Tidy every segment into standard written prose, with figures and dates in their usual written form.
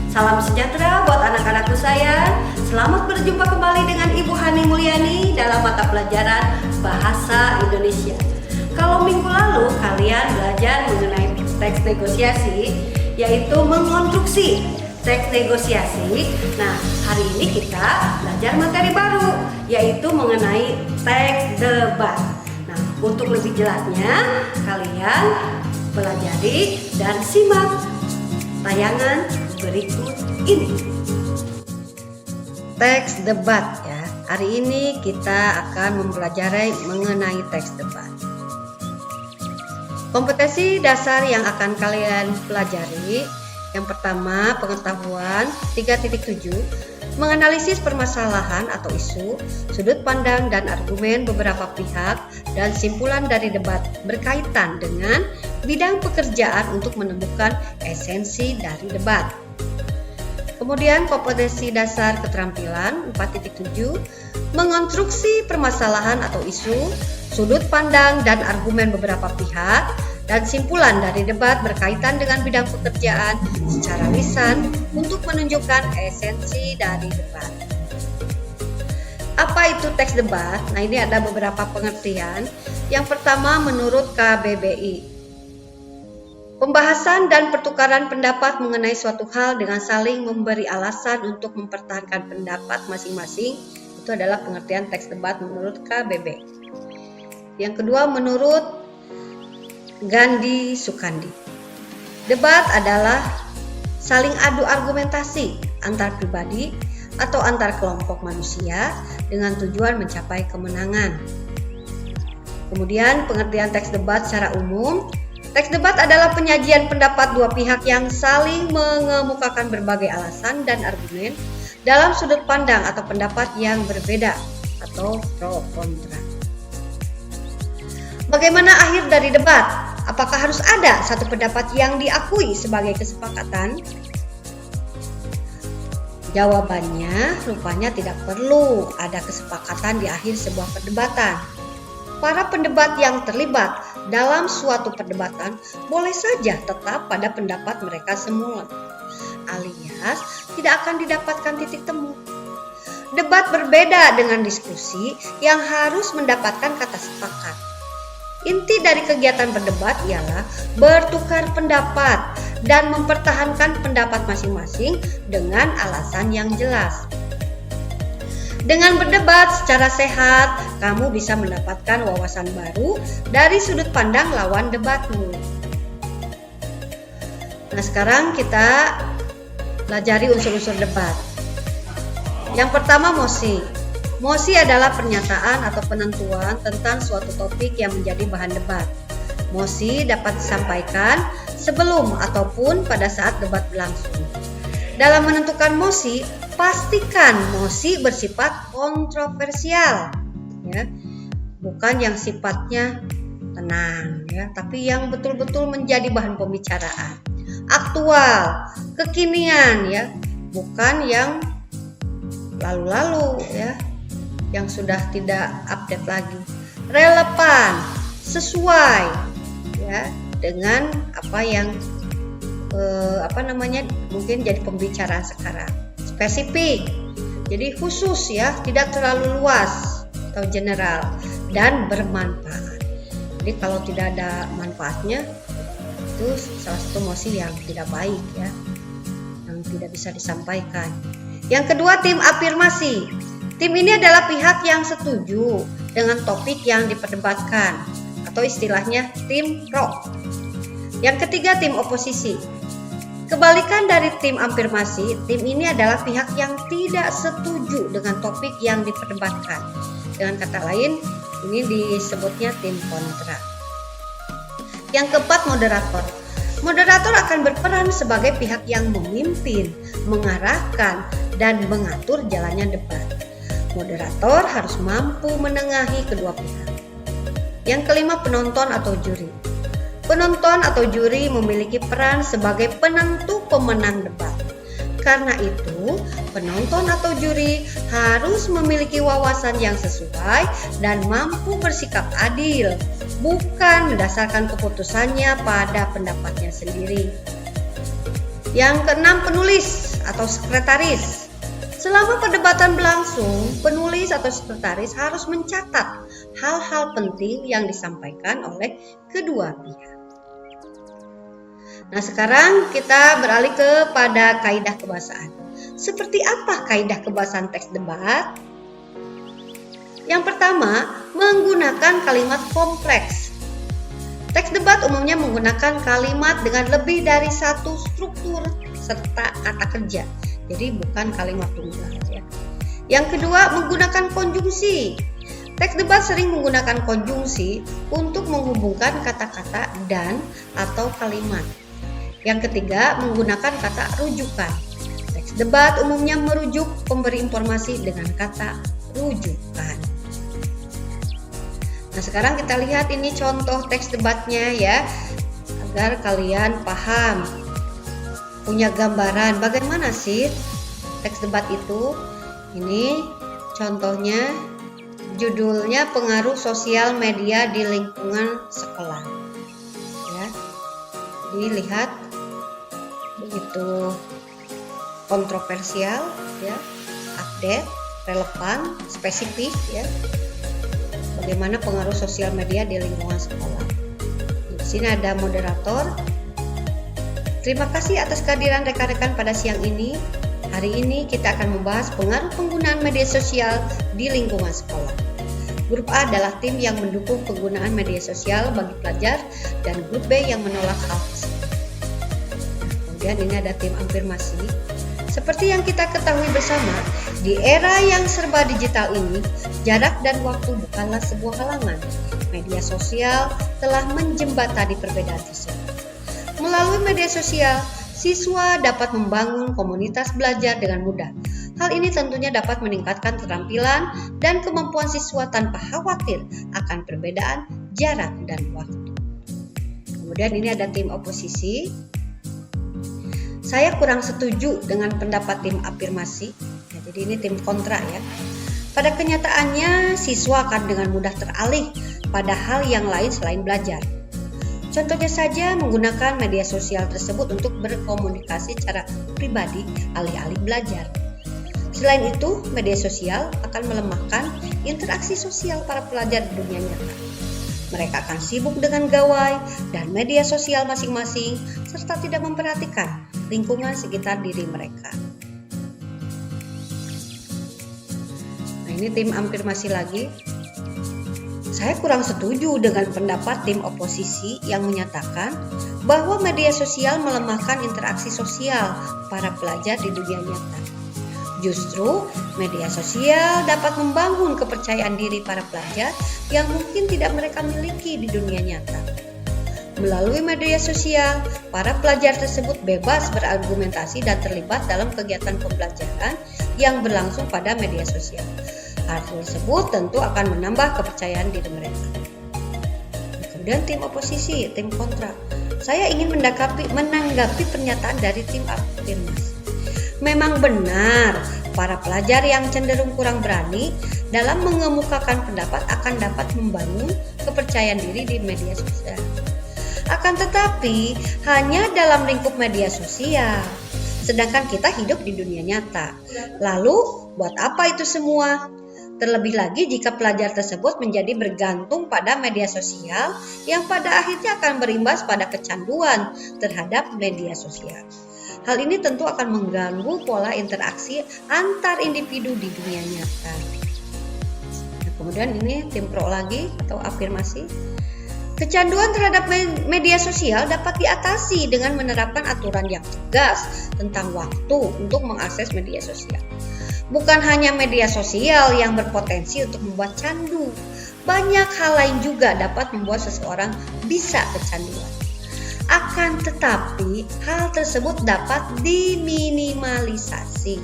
Salam sejahtera buat anak-anakku sayang. Selamat berjumpa kembali dengan Ibu Hani Mulyani dalam mata pelajaran Bahasa Indonesia. Kalau minggu lalu kalian belajar mengenai teks negosiasi, yaitu mengonstruksi teks negosiasi. Nah, hari ini kita belajar materi baru, yaitu mengenai teks debat. Nah, untuk lebih jelasnya, kalian pelajari dan simak tayangan berikut ini. Teks debat ya. Hari ini kita akan mempelajari mengenai teks debat. Kompetensi dasar yang akan kalian pelajari. Yang pertama, pengetahuan 3.7, menganalisis permasalahan atau isu, sudut pandang dan argumen beberapa pihak, dan simpulan dari debat berkaitan dengan bidang pekerjaan untuk menemukan esensi dari debat. Kemudian kompetensi dasar keterampilan 4.7, mengonstruksi permasalahan atau isu, sudut pandang dan argumen beberapa pihak, dan simpulan dari debat berkaitan dengan bidang pekerjaan secara lisan untuk menunjukkan esensi dari debat. Apa itu teks debat? Nah, ini ada beberapa pengertian. Yang pertama, menurut KBBI, pembahasan dan pertukaran pendapat mengenai suatu hal dengan saling memberi alasan untuk mempertahankan pendapat masing-masing. Itu adalah pengertian teks debat menurut KBBI. Yang kedua, menurut Gandhi Sukandi, debat adalah saling adu argumentasi antar pribadi atau antar kelompok manusia dengan tujuan mencapai kemenangan. Kemudian pengertian teks debat secara umum, teks debat adalah penyajian pendapat dua pihak yang saling mengemukakan berbagai alasan dan argumen dalam sudut pandang atau pendapat yang berbeda atau pro kontra. Bagaimana akhir dari debat? Apakah harus ada satu pendapat yang diakui sebagai kesepakatan? Jawabannya, rupanya tidak perlu ada kesepakatan di akhir sebuah perdebatan. Para pendebat yang terlibat dalam suatu perdebatan boleh saja tetap pada pendapat mereka semula, alias tidak akan didapatkan titik temu. Debat berbeda dengan diskusi yang harus mendapatkan kata sepakat. Inti dari kegiatan berdebat ialah bertukar pendapat dan mempertahankan pendapat masing-masing dengan alasan yang jelas. Dengan berdebat secara sehat, kamu bisa mendapatkan wawasan baru dari sudut pandang lawan debatmu. Nah, sekarang kita pelajari unsur-unsur debat. Yang pertama, mosi. Mosi adalah pernyataan atau penentuan tentang suatu topik yang menjadi bahan debat. Mosi dapat disampaikan sebelum ataupun pada saat debat berlangsung. Dalam menentukan mosi, pastikan mosi bersifat kontroversial, ya, bukan yang sifatnya tenang, ya, tapi yang betul-betul menjadi bahan pembicaraan. Aktual, kekinian, ya, bukan yang lalu-lalu, ya, yang sudah tidak update lagi. Relevan, sesuai, ya, dengan apa yang mungkin jadi pembicaraan sekarang. Spesifik, jadi khusus, ya, tidak terlalu luas atau general, dan bermanfaat. Jadi kalau tidak ada manfaatnya, itu salah satu mosi yang tidak baik, ya, yang tidak bisa disampaikan. Yang kedua, tim afirmasi. Tim ini adalah pihak yang setuju dengan topik yang diperdebatkan, atau istilahnya tim pro. Yang ketiga, tim oposisi. Kebalikan dari tim afirmasi, tim ini adalah pihak yang tidak setuju dengan topik yang diperdebatkan. Dengan kata lain, ini disebutnya tim kontra. Yang keempat, moderator. Moderator akan berperan sebagai pihak yang memimpin, mengarahkan, dan mengatur jalannya debat. Moderator harus mampu menengahi kedua pihak. Yang kelima, penonton atau juri. Penonton atau juri memiliki peran sebagai penentu pemenang debat. Karena itu, penonton atau juri harus memiliki wawasan yang sesuai dan mampu bersikap adil, bukan mendasarkan keputusannya pada pendapatnya sendiri. Yang keenam, penulis atau sekretaris. Selama perdebatan berlangsung, penulis atau sekretaris harus mencatat hal-hal penting yang disampaikan oleh kedua pihak. Nah, sekarang kita beralih kepada kaidah kebahasaan. Seperti apa kaidah kebahasaan teks debat? Yang pertama, menggunakan kalimat kompleks. Teks debat umumnya menggunakan kalimat dengan lebih dari satu struktur serta kata kerja. Jadi bukan kalimat tunggal ya. Yang kedua, menggunakan konjungsi. Teks debat sering menggunakan konjungsi untuk menghubungkan kata-kata dan atau kalimat. Yang ketiga, menggunakan kata rujukan. Teks debat umumnya merujuk pemberi informasi dengan kata rujukan. Nah, sekarang kita lihat ini contoh teks debatnya ya, agar kalian paham, punya gambaran bagaimana sih teks debat itu. Ini contohnya, judulnya pengaruh sosial media di lingkungan sekolah ya. Dilihat begitu kontroversial ya, update, relevan, spesifik ya. Bagaimana pengaruh sosial media di lingkungan sekolah. Di sini ada moderator. Terima kasih atas kehadiran rekan-rekan pada siang ini. Hari ini kita akan membahas pengaruh penggunaan media sosial di lingkungan sekolah. Grup A adalah tim yang mendukung penggunaan media sosial bagi pelajar dan grup B yang menolak hal tersebut. Kemudian ini ada tim afirmasi. Seperti yang kita ketahui bersama, di era yang serba digital ini, jarak dan waktu bukanlah sebuah halangan. Media sosial telah menjembatani perbedaan tersebut. Melalui media sosial, siswa dapat membangun komunitas belajar dengan mudah. Hal ini tentunya dapat meningkatkan keterampilan dan kemampuan siswa tanpa khawatir akan perbedaan jarak dan waktu. Kemudian ini ada tim oposisi. Saya kurang setuju dengan pendapat tim afirmasi. Ya, jadi ini tim kontra ya. Pada kenyataannya, siswa akan dengan mudah teralih pada hal yang lain selain belajar. Contohnya saja menggunakan media sosial tersebut untuk berkomunikasi secara pribadi alih-alih belajar. Selain itu, media sosial akan melemahkan interaksi sosial para pelajar di dunia nyata. Mereka akan sibuk dengan gawai dan media sosial masing-masing serta tidak memperhatikan lingkungan sekitar diri mereka. Nah, ini tim afirmasi lagi. Saya kurang setuju dengan pendapat tim oposisi yang menyatakan bahwa media sosial melemahkan interaksi sosial para pelajar di dunia nyata. Justru, media sosial dapat membangun kepercayaan diri para pelajar yang mungkin tidak mereka miliki di dunia nyata. Melalui media sosial, para pelajar tersebut bebas berargumentasi dan terlibat dalam kegiatan pembelajaran yang berlangsung pada media sosial. Hal tersebut tentu akan menambah kepercayaan diri mereka. Kemudian tim oposisi, tim kontra. Saya ingin menanggapi pernyataan dari tim afirmasi. Memang benar, para pelajar yang cenderung kurang berani dalam mengemukakan pendapat akan dapat membangun kepercayaan diri di media sosial. Akan tetapi, hanya dalam lingkup media sosial. Sedangkan kita hidup di dunia nyata. Lalu, buat apa itu semua? Terlebih lagi jika pelajar tersebut menjadi bergantung pada media sosial yang pada akhirnya akan berimbas pada kecanduan terhadap media sosial. Hal ini tentu akan mengganggu pola interaksi antar individu di dunia nyata. Nah, kemudian ini tim pro lagi atau afirmasi. Kecanduan terhadap media sosial dapat diatasi dengan menerapkan aturan yang tegas tentang waktu untuk mengakses media sosial. Bukan hanya media sosial yang berpotensi untuk membuat candu, banyak hal lain juga dapat membuat seseorang bisa kecanduan. Akan tetapi, hal tersebut dapat diminimalisasi.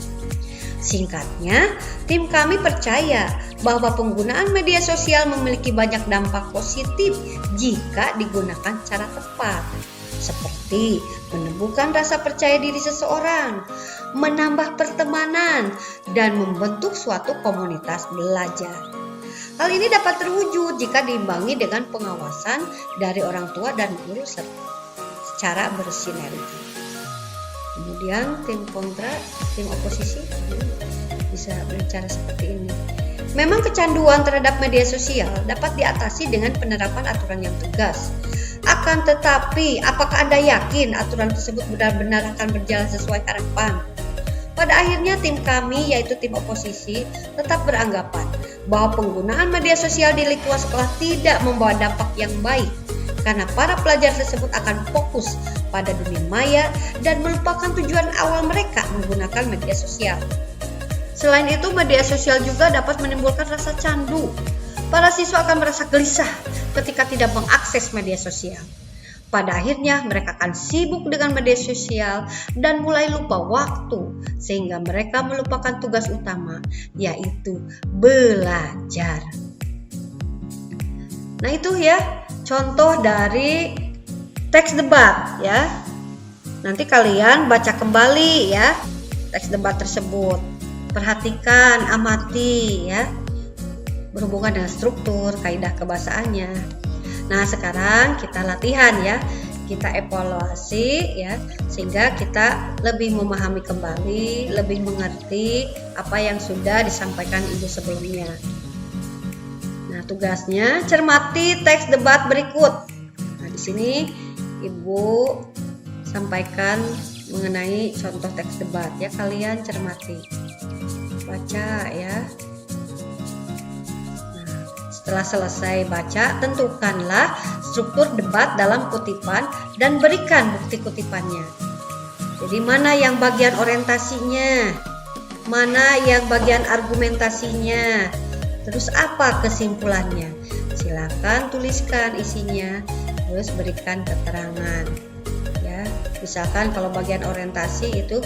Singkatnya, tim kami percaya bahwa penggunaan media sosial memiliki banyak dampak positif jika digunakan secara tepat, seperti menumbuhkan rasa percaya diri seseorang, menambah pertemanan, dan membentuk suatu komunitas belajar. Hal ini dapat terwujud jika diimbangi dengan pengawasan dari orang tua dan guru secara bersinergi. Kemudian tim kontra, tim oposisi bisa berbicara seperti ini. Memang kecanduan terhadap media sosial dapat diatasi dengan penerapan aturan yang tegas. Akan tetapi, apakah Anda yakin aturan tersebut benar-benar akan berjalan sesuai harapan? Pada akhirnya tim kami, yaitu tim oposisi, tetap beranggapan bahwa penggunaan media sosial di lingkungan sekolah tidak membawa dampak yang baik, karena para pelajar tersebut akan fokus pada dunia maya dan melupakan tujuan awal mereka menggunakan media sosial. Selain itu, media sosial juga dapat menimbulkan rasa candu. Para siswa akan merasa gelisah ketika tidak mengakses media sosial. Pada akhirnya, mereka akan sibuk dengan media sosial dan mulai lupa waktu, sehingga mereka melupakan tugas utama, yaitu belajar. Nah, itu ya contoh dari teks debat ya. Nanti kalian baca kembali ya teks debat tersebut. Perhatikan, amati ya, berhubungan dengan struktur, kaidah kebahasaannya. Nah, sekarang kita latihan ya, kita evaluasi ya, sehingga kita lebih memahami kembali, lebih mengerti apa yang sudah disampaikan Ibu sebelumnya. Nah, tugasnya cermati teks debat berikut. Nah, di sini Ibu sampaikan mengenai contoh teks debat ya, kalian cermati. Baca ya. Nah, setelah selesai baca, tentukanlah struktur debat dalam kutipan dan berikan bukti kutipannya. Jadi mana yang bagian orientasinya, mana yang bagian argumentasinya, terus apa kesimpulannya. Silakan tuliskan isinya, terus berikan keterangan. Ya, misalkan kalau bagian orientasi itu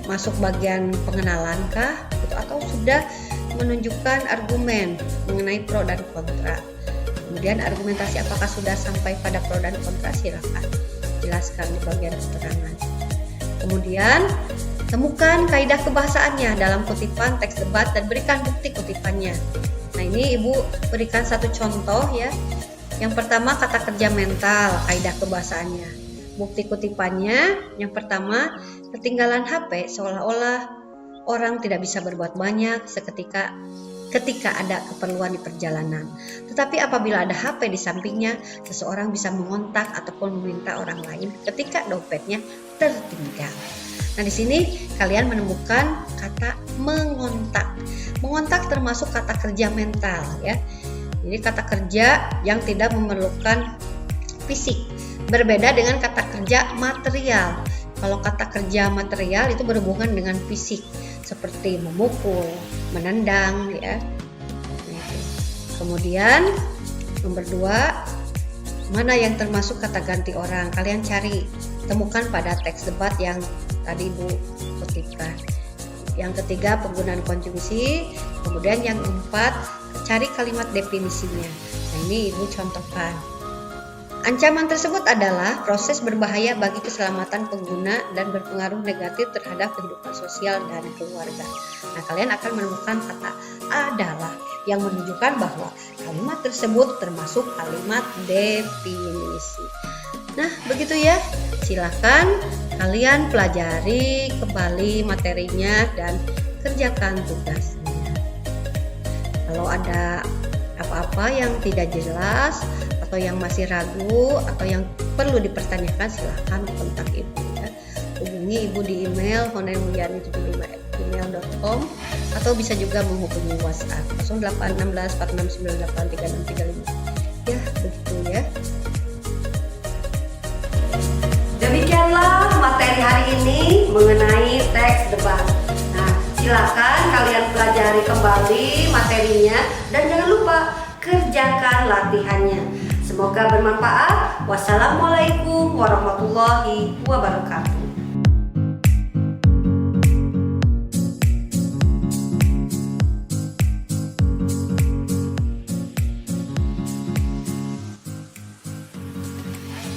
masuk bagian pengenalan kah, atau sudah menunjukkan argumen mengenai pro dan kontra. Kemudian argumentasi apakah sudah sampai pada pro dan kontra, silakan jelaskan di bagian keterangan. Kemudian temukan kaidah kebahasaannya dalam kutipan teks debat dan berikan bukti kutipannya. Nah, ini Ibu berikan satu contoh ya. Yang pertama, kata kerja mental, kaidah kebahasaannya. Bukti kutipannya, yang pertama, ketinggalan HP seolah-olah orang tidak bisa berbuat banyak ketika ada keperluan di perjalanan. Tetapi apabila ada HP di sampingnya, seseorang bisa mengontak ataupun meminta orang lain ketika dompetnya tertinggal. Nah, di sini kalian menemukan kata mengontak. Mengontak termasuk kata kerja mental ya. Jadi kata kerja yang tidak memerlukan fisik. Berbeda dengan kata kerja material. Kalau kata kerja material itu berhubungan dengan fisik, seperti memukul, menendang ya. Kemudian nomor 2, mana yang termasuk kata ganti orang? Kalian cari, temukan pada teks debat yang tadi Ibu kutipkan. Yang ketiga, penggunaan konjungsi. Kemudian yang 4, cari kalimat definisinya. Nah, ini Ibu contohkan. Ancaman tersebut adalah proses berbahaya bagi keselamatan pengguna dan berpengaruh negatif terhadap kehidupan sosial dan keluarga. Nah, kalian akan menemukan kata adalah yang menunjukkan bahwa kalimat tersebut termasuk kalimat definisi. Nah, begitu ya. Silakan kalian pelajari kembali materinya dan kerjakan tugasnya. Kalau ada apa-apa yang tidak jelas atau yang masih ragu atau yang perlu dipertanyakan, silahkan kontak Ibu ya. Hubungi Ibu di email honeymulyani75@gmail.com atau bisa juga menghubungi WhatsApp 081646983635. Ya, begitu ya. Demikianlah materi hari ini mengenai teks debat. Nah, silakan kalian pelajari kembali materinya dan jangan lupa kerjakan latihannya. Semoga bermanfaat. Wassalamualaikum warahmatullahi wabarakatuh.